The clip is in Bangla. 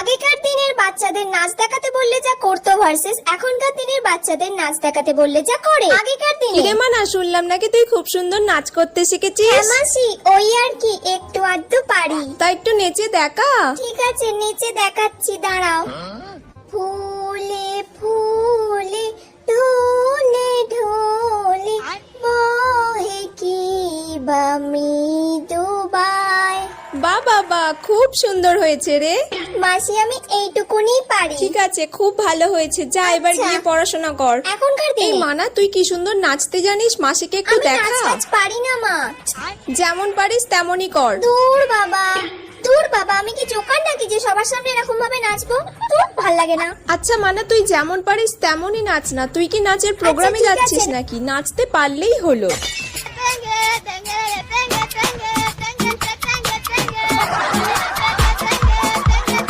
আগেকার দিনের বাচ্চাদের নাচ দেখাতে বললে যা করতো ভার্সেস এখনকার দিনের বাচ্চাদের নাচ দেখাতে বললে যা করে। আগেকার দিনে কিরে মানা, শুনলাম নাকি তুই খুব সুন্দর নাচ করতে শিখেছিস। মাসি ওই আর কি একটু আধটু পারি। তা একটু নেচে দেখা। ঠিক আছে নিচে দেখাচ্ছি, দাঁড়াও। ফুলে ফুলে ঢোলে ঢোলে বহে কি বা মৃদুবাই। বাবা খুব সুন্দর হয়েছে রে। মাসি আমি এইটুকুনি পারি। ঠিক আছে, খুব ভালো হয়েছে, যা এবার আচ্ছা। গিয়ে পড়াশোনা কর। এখনকার এই দিনে মানা, তুই কি সুন্দর নাচতে জানিস, মাসিকে একটু আমি নাচ দেখা। টাচ পারি না মা। যেমন পারিস তেমনই কর। দূর বাবা, দূর বাবা, আমি কি জোকার নাকি যে সবার সামনে এরকম ভাবে নাচবো? দূর, ভাল লাগে না। আচ্ছা মানা, তুই যেমন পারিস তেমনই নাচ না। তুই কি নাচের প্রোগ্রামে ঠিক যাচ্ছিস আছে। নাকি? নাচতে পারলেই হলো।